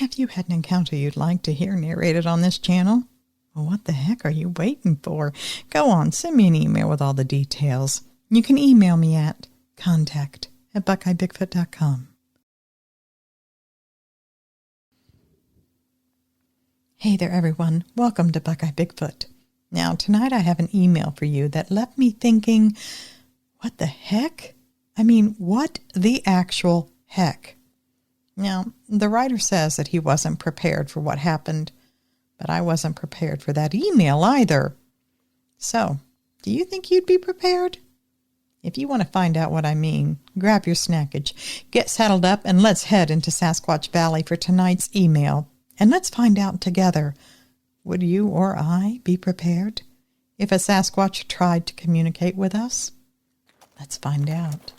Have you had an encounter you'd like to hear narrated on this channel? Well, what the heck are you waiting for? Go on, send me an email with all the details. You can email me at contact@buckeyebigfoot.com. Hey there, everyone. Welcome to Buckeye Bigfoot. Now, tonight I have an email for you that left me thinking, what the heck? I mean, what the actual heck? Now, the writer says that he wasn't prepared for what happened, but I wasn't prepared for that email either. So, do you think you'd be prepared? If you want to find out what I mean, grab your snackage, get saddled up, and let's head into Sasquatch Valley for tonight's email. And let's find out together, would you or I be prepared if a Sasquatch tried to communicate with us? Let's find out.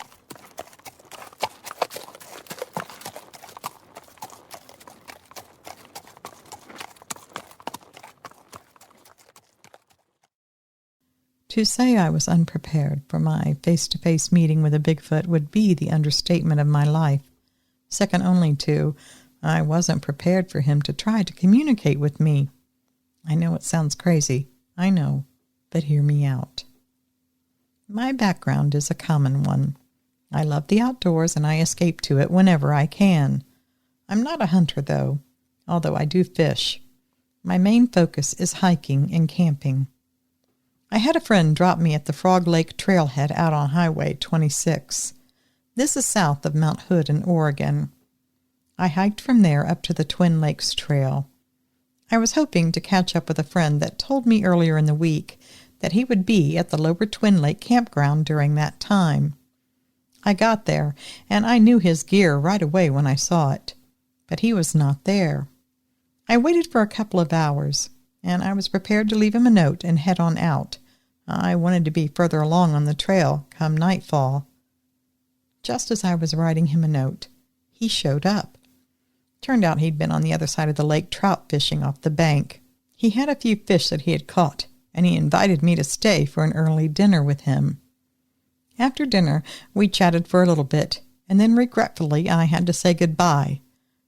To say I was unprepared for my face-to-face meeting with a Bigfoot would be the understatement of my life. Second only to, I wasn't prepared for him to try to communicate with me. I know it sounds crazy, I know, but hear me out. My background is a common one. I love the outdoors and I escape to it whenever I can. I'm not a hunter though, although I do fish. My main focus is hiking and camping. I had a friend drop me at the Frog Lake trailhead out on Highway 26. This is south of Mount Hood in Oregon. I hiked from there up to the Twin Lakes Trail. I was hoping to catch up with a friend that told me earlier in the week that he would be at the Lower Twin Lake campground during that time. I got there, and I knew his gear right away when I saw it, but he was not there. I waited for a couple of hours, and I was prepared to leave him a note and head on out. I wanted to be further along on the trail come nightfall. Just as I was writing him a note, he showed up. Turned out he'd been on the other side of the lake trout fishing off the bank. He had a few fish that he had caught, and he invited me to stay for an early dinner with him. After dinner, we chatted for a little bit, and then regretfully I had to say goodbye.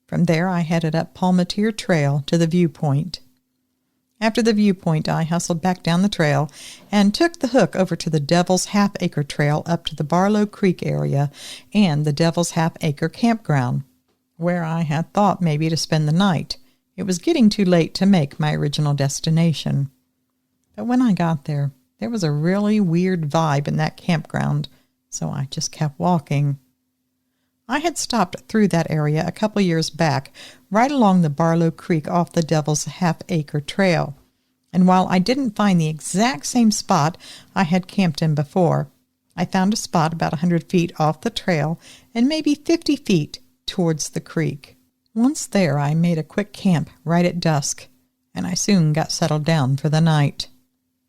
From there I headed up Palmatier Trail to the viewpoint. After the viewpoint, I hustled back down the trail and took the hook over to the Devil's Half-Acre Trail up to the Barlow Creek area and the Devil's Half-Acre Campground, where I had thought maybe to spend the night. It was getting too late to make my original destination. But when I got there, there was a really weird vibe in that campground, so I just kept walking. I had stopped through that area a couple years back, right along the Barlow Creek off the Devil's Half-Acre Trail, and while I didn't find the exact same spot I had camped in before, I found a spot about 100 feet off the trail and maybe 50 feet towards the creek. Once there, I made a quick camp right at dusk, and I soon got settled down for the night.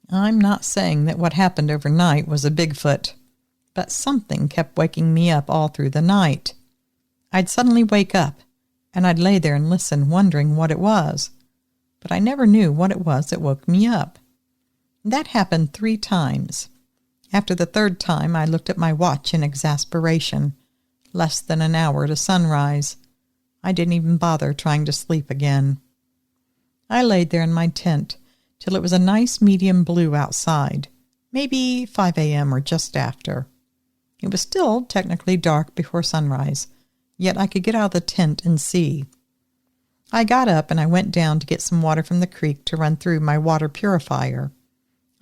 I'm not saying that what happened overnight was a Bigfoot, but something kept waking me up all through the night. I'd suddenly wake up, and I'd lay there and listen, wondering what it was. But I never knew what it was that woke me up. That happened 3 times. After the 3rd time, I looked at my watch in exasperation. Less than an hour to sunrise. I didn't even bother trying to sleep again. I laid there in my tent till it was a nice medium blue outside, maybe 5 a.m. or just after. It was still technically dark before sunrise, yet I could get out of the tent and see. I got up and I went down to get some water from the creek to run through my water purifier.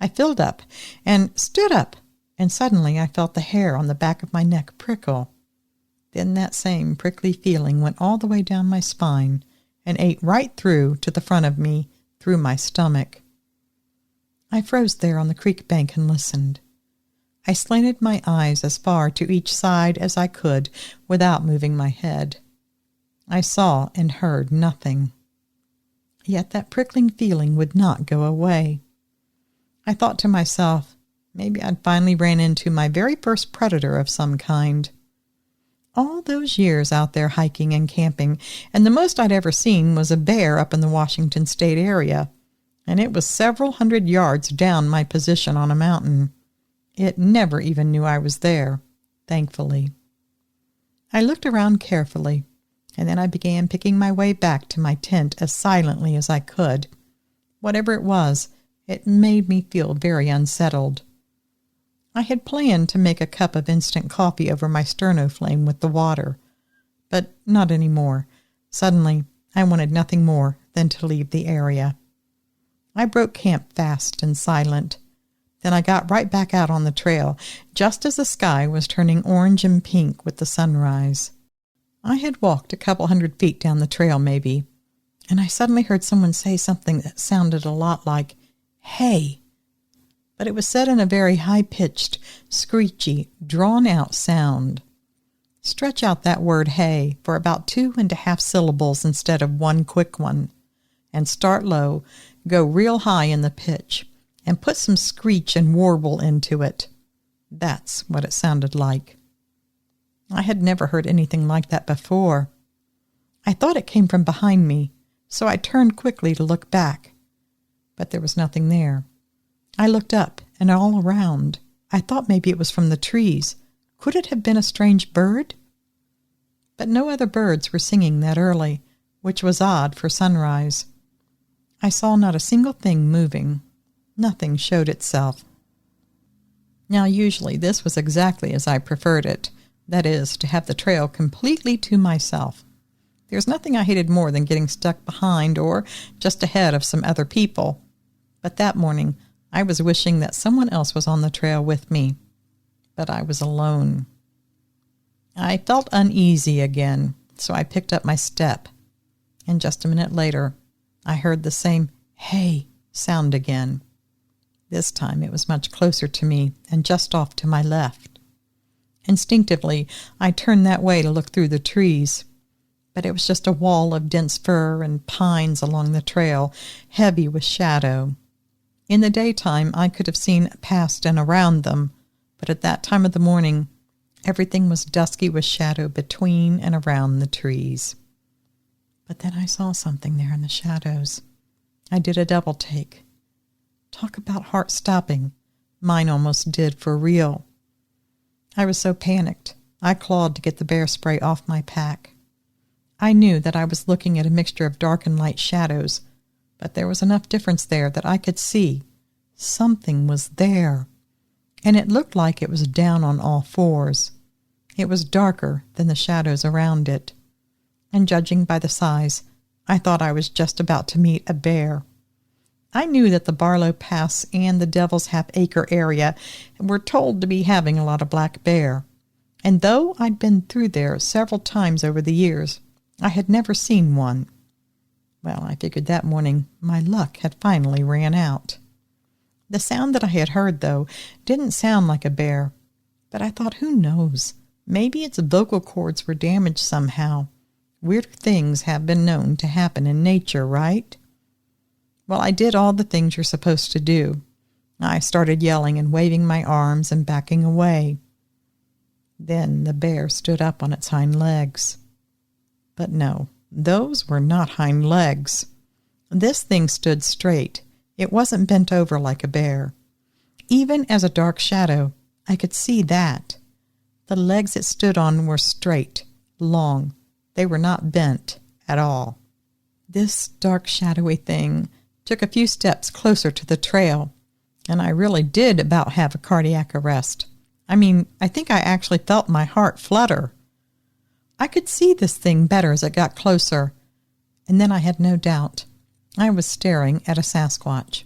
I filled up and stood up, and suddenly I felt the hair on the back of my neck prickle. Then that same prickly feeling went all the way down my spine and ate right through to the front of me, through my stomach. I froze there on the creek bank and listened. I slanted my eyes as far to each side as I could without moving my head. I saw and heard nothing. Yet that prickling feeling would not go away. I thought to myself, maybe I'd finally ran into my very first predator of some kind. All those years out there hiking and camping, and the most I'd ever seen was a bear up in the Washington State area, and it was several hundred yards down my position on a mountain. It never even knew I was there, thankfully. I looked around carefully. and then I began picking my way back to my tent as silently as I could. Whatever it was, it made me feel very unsettled. I had planned to make a cup of instant coffee over my sterno flame with the water, but not anymore. Suddenly, I wanted nothing more than to leave the area. I broke camp fast and silent. Then I got right back out on the trail, just as the sky was turning orange and pink with the sunrise. I had walked a couple 100 feet down the trail, maybe, and I suddenly heard someone say something that sounded a lot like, "Hey," but it was said in a very high-pitched, screechy, drawn-out sound. Stretch out that word "hey" for about 2½ syllables instead of one quick one, and start low, go real high in the pitch, and put some screech and warble into it. That's what it sounded like. I had never heard anything like that before. I thought it came from behind me, so I turned quickly to look back. But there was nothing there. I looked up and all around. I thought maybe it was from the trees. Could it have been a strange bird? But no other birds were singing that early, which was odd for sunrise. I saw not a single thing moving. Nothing showed itself. Now, usually this was exactly as I preferred it, that is, to have the trail completely to myself. There's nothing I hated more than getting stuck behind or just ahead of some other people. But that morning, I was wishing that someone else was on the trail with me. But I was alone. I felt uneasy again, so I picked up my step. And just a minute later, I heard the same "hey" sound again. This time it was much closer to me and just off to my left. Instinctively, I turned that way to look through the trees, but it was just a wall of dense fir and pines along the trail, heavy with shadow. In the daytime, I could have seen past and around them, but at that time of the morning, everything was dusky with shadow between and around the trees. But then I saw something there in the shadows. I did a double take. Talk about heart-stopping. Mine almost did for real. I was so panicked, I clawed to get the bear spray off my pack. I knew that I was looking at a mixture of dark and light shadows, but there was enough difference there that I could see. Something was there, and it looked like it was down on all fours. It was darker than the shadows around it, and judging by the size, I thought I was just about to meet a bear. I knew that the Barlow Pass and the Devil's Half-Acre area were told to be having a lot of black bear, and though I'd been through there several times over the years, I had never seen one. Well, I figured that morning my luck had finally ran out. The sound that I had heard, though, didn't sound like a bear, but I thought, who knows? Maybe its vocal cords were damaged somehow. Weird things have been known to happen in nature, right? Well, I did all the things you're supposed to do. I started yelling and waving my arms and backing away. Then the bear stood up on its hind legs. But no, those were not hind legs. This thing stood straight. It wasn't bent over like a bear. Even as a dark shadow, I could see that. The legs it stood on were straight, long. They were not bent at all. This dark, shadowy thing took a few steps closer to the trail, and I really did about have a cardiac arrest. I think I actually felt my heart flutter. I could see this thing better as it got closer, and then I had no doubt. I was staring at a Sasquatch.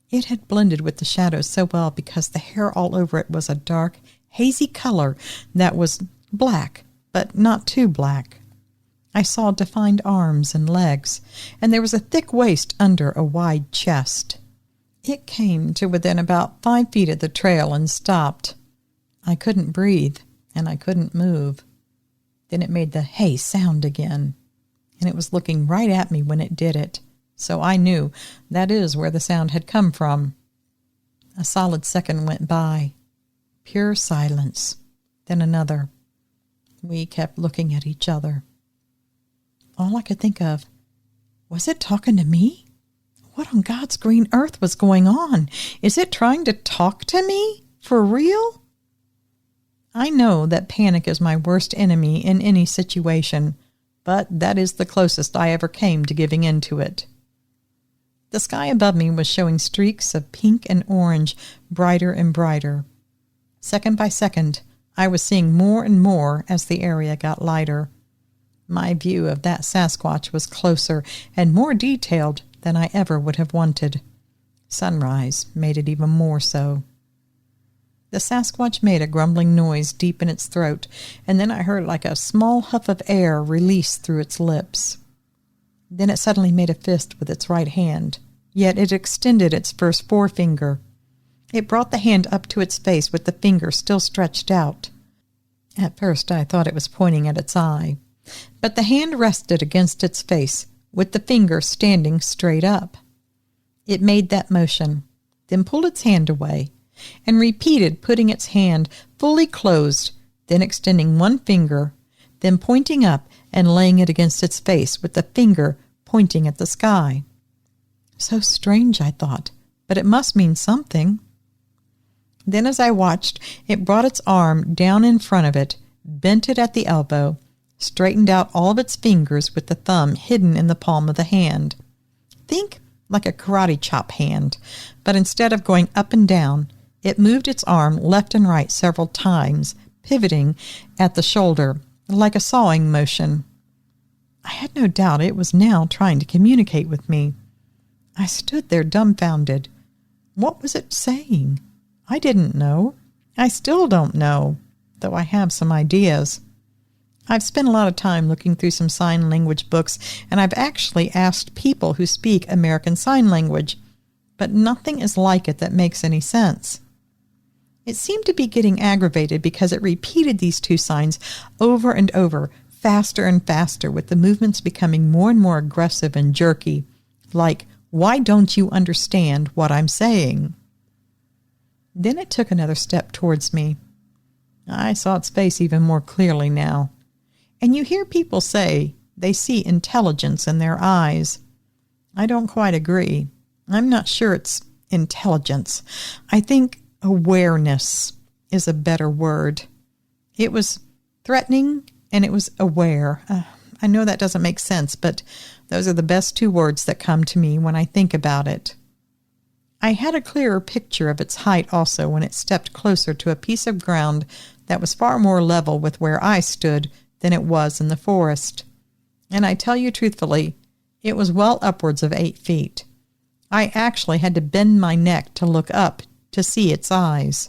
It had blended with the shadows so well because the hair all over it was a dark, hazy color that was black, but not too black. I saw defined arms and legs, and there was a thick waist under a wide chest. It came to within about 5 feet of the trail and stopped. I couldn't breathe, and I couldn't move. Then it made the "hey" sound again, and it was looking right at me when it did it, so I knew that is where the sound had come from. A solid second went by. Pure silence. Then another. We kept looking at each other. All I could think of, was it talking to me? What on God's green earth was going on? Is it trying to talk to me? For real? I know that panic is my worst enemy in any situation, but that is the closest I ever came to giving in to it. The sky above me was showing streaks of pink and orange, brighter and brighter. Second by second, I was seeing more and more as the area got lighter. My view of that Sasquatch was closer and more detailed than I ever would have wanted. Sunrise made it even more so. The Sasquatch made a grumbling noise deep in its throat, and then I heard like a small huff of air release through its lips. Then it suddenly made a fist with its right hand, yet it extended its first forefinger. It brought the hand up to its face with the finger still stretched out. At first I thought it was pointing at its eye, but the hand rested against its face, with the finger standing straight up. It made that motion, then pulled its hand away, and repeated putting its hand fully closed, then extending one finger, then pointing up and laying it against its face with the finger pointing at the sky. So strange, I thought, but it must mean something. Then as I watched, it brought its arm down in front of it, bent it at the elbow, straightened out all of its fingers with the thumb hidden in the palm of the hand. Think like a karate chop hand, but instead of going up and down, it moved its arm left and right several times, pivoting at the shoulder, like a sawing motion. I had no doubt it was now trying to communicate with me. I stood there dumbfounded. What was it saying? I didn't know. I still don't know, though I have some ideas. I've spent a lot of time looking through some sign language books, and I've actually asked people who speak American Sign Language, but nothing is like it that makes any sense. It seemed to be getting aggravated because it repeated these two signs over and over, faster and faster, with the movements becoming more and more aggressive and jerky, like, "Why don't you understand what I'm saying?" Then it took another step towards me. I saw its face even more clearly now. And you hear people say they see intelligence in their eyes. I don't quite agree. I'm not sure it's intelligence. I think awareness is a better word. It was threatening and it was aware. I know that doesn't make sense, but those are the best two words that come to me when I think about it. I had a clearer picture of its height also when it stepped closer to a piece of ground that was far more level with where I stood than it was in the forest. And I tell you truthfully, it was well upwards of 8 feet. I actually had to bend my neck to look up to see its eyes.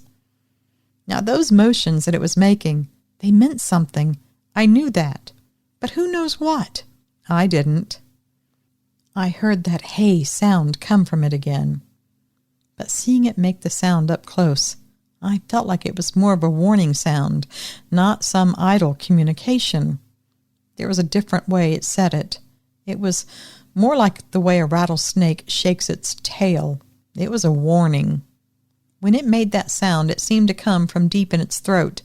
Now those motions that it was making, they meant something. I knew that. But who knows what? I didn't. I heard that hey sound come from it again. But seeing it make the sound up close, I felt like it was more of a warning sound, not some idle communication. There was a different way it said it. It was more like the way a rattlesnake shakes its tail. It was a warning. When it made that sound, it seemed to come from deep in its throat,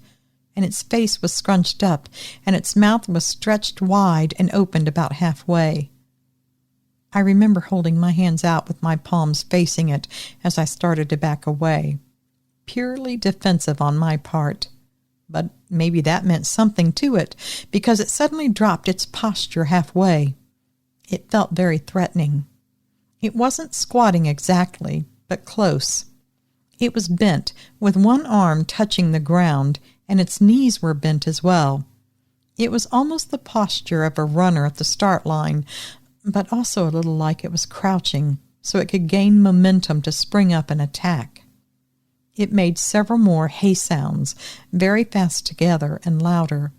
and its face was scrunched up, and its mouth was stretched wide and opened about halfway. I remember holding my hands out with my palms facing it as I started to back away. Purely defensive on my part. But maybe that meant something to it, because it suddenly dropped its posture halfway. It felt very threatening. It wasn't squatting exactly, but close. It was bent, with one arm touching the ground, and its knees were bent as well. It was almost the posture of a runner at the start line, but also a little like it was crouching, so it could gain momentum to spring up and attack. It made several more hey sounds, very fast together and louder.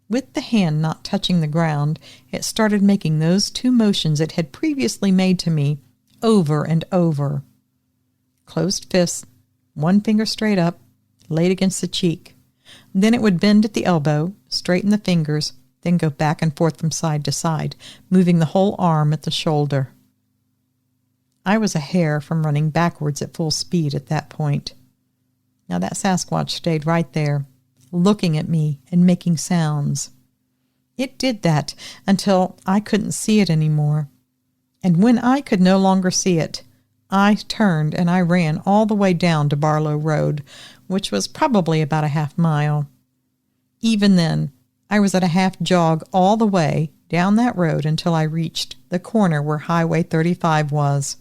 With the hand not touching the ground, it started making those two motions it had previously made to me over and over. Closed fists, one finger straight up, laid against the cheek. Then it would bend at the elbow, straighten the fingers, then go back and forth from side to side, moving the whole arm at the shoulder. I was a hair from running backwards at full speed at that point. Now that Sasquatch stayed right there, looking at me and making sounds. It did that until I couldn't see it anymore. And when I could no longer see it, I turned and I ran all the way down to Barlow Road, which was probably about a half mile. Even then, I was at a half jog all the way down that road until I reached the corner where Highway 35 was.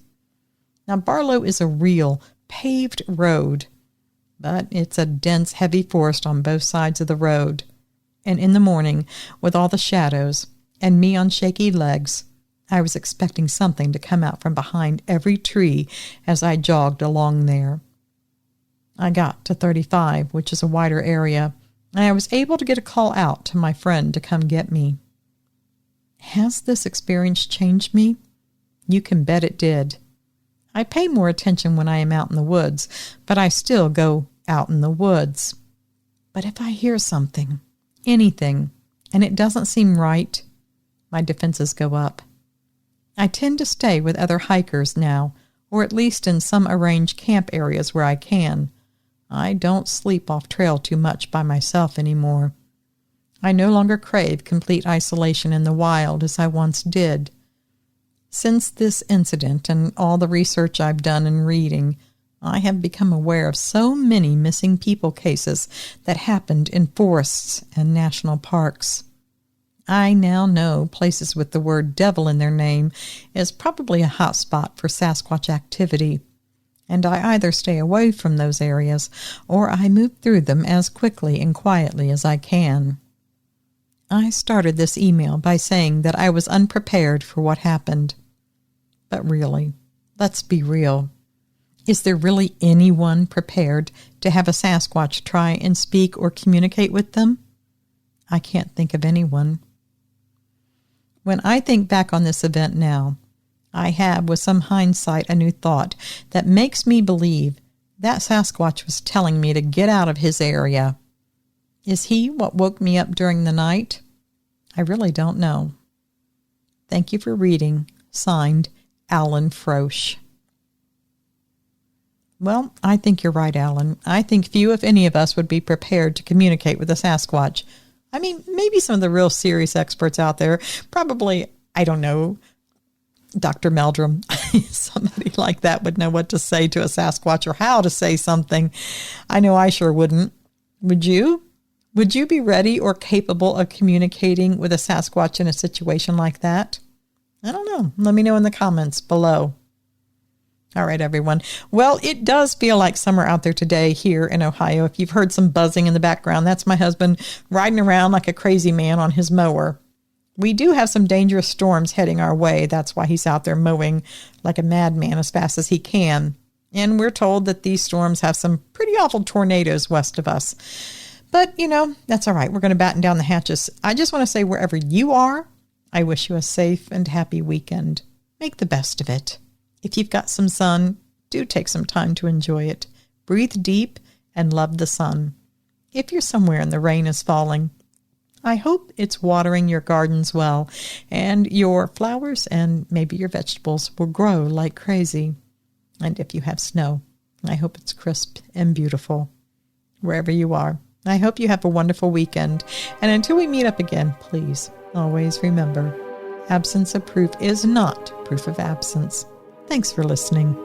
Now, Barlow is a real paved road, but it's a dense, heavy forest on both sides of the road. And in the morning, with all the shadows and me on shaky legs, I was expecting something to come out from behind every tree as I jogged along there. I got to 35, which is a wider area, and I was able to get a call out to my friend to come get me. Has this experience changed me? You can bet it did. I pay more attention when I am out in the woods, but I still go out in the woods. But if I hear something, anything, and it doesn't seem right, my defenses go up. I tend to stay with other hikers now, or at least in some arranged camp areas where I can. I don't sleep off trail too much by myself anymore. I no longer crave complete isolation in the wild as I once did. Since this incident and all the research I've done and reading, I have become aware of so many missing people cases that happened in forests and national parks. I now know places with the word devil in their name is probably a hot spot for Sasquatch activity, and I either stay away from those areas or I move through them as quickly and quietly as I can. I started this email by saying that I was unprepared for what happened. But really, let's be real. Is there really anyone prepared to have a Sasquatch try and speak or communicate with them? I can't think of anyone. When I think back on this event now, I have, with some hindsight, a new thought that makes me believe that Sasquatch was telling me to get out of his area. Is he what woke me up during the night? I really don't know. Thank you for reading. Signed, Alan Frosch. Well, I think you're right, Alan. I think few, if any of us, would be prepared to communicate with a Sasquatch. I mean, maybe some of the real serious experts out there, probably, I don't know, Dr. Meldrum, somebody like that would know what to say to a Sasquatch or how to say something. I know I sure wouldn't. Would you? Would you be ready or capable of communicating with a Sasquatch in a situation like that? I don't know. Let me know in the comments below. All right, everyone. Well, it does feel like summer out there today here in Ohio. If you've heard some buzzing in the background, that's my husband riding around like a crazy man on his mower. We do have some dangerous storms heading our way. That's why he's out there mowing like a madman as fast as he can. And we're told that these storms have some pretty awful tornadoes west of us. But, that's all right. We're going to batten down the hatches. I just want to say, wherever you are, I wish you a safe and happy weekend. Make the best of it. If you've got some sun, do take some time to enjoy it. Breathe deep and love the sun. If you're somewhere and the rain is falling, I hope it's watering your gardens well, and your flowers and maybe your vegetables will grow like crazy. And if you have snow, I hope it's crisp and beautiful. Wherever you are, I hope you have a wonderful weekend. And until we meet up again, please always remember, absence of proof is not proof of absence. Thanks for listening.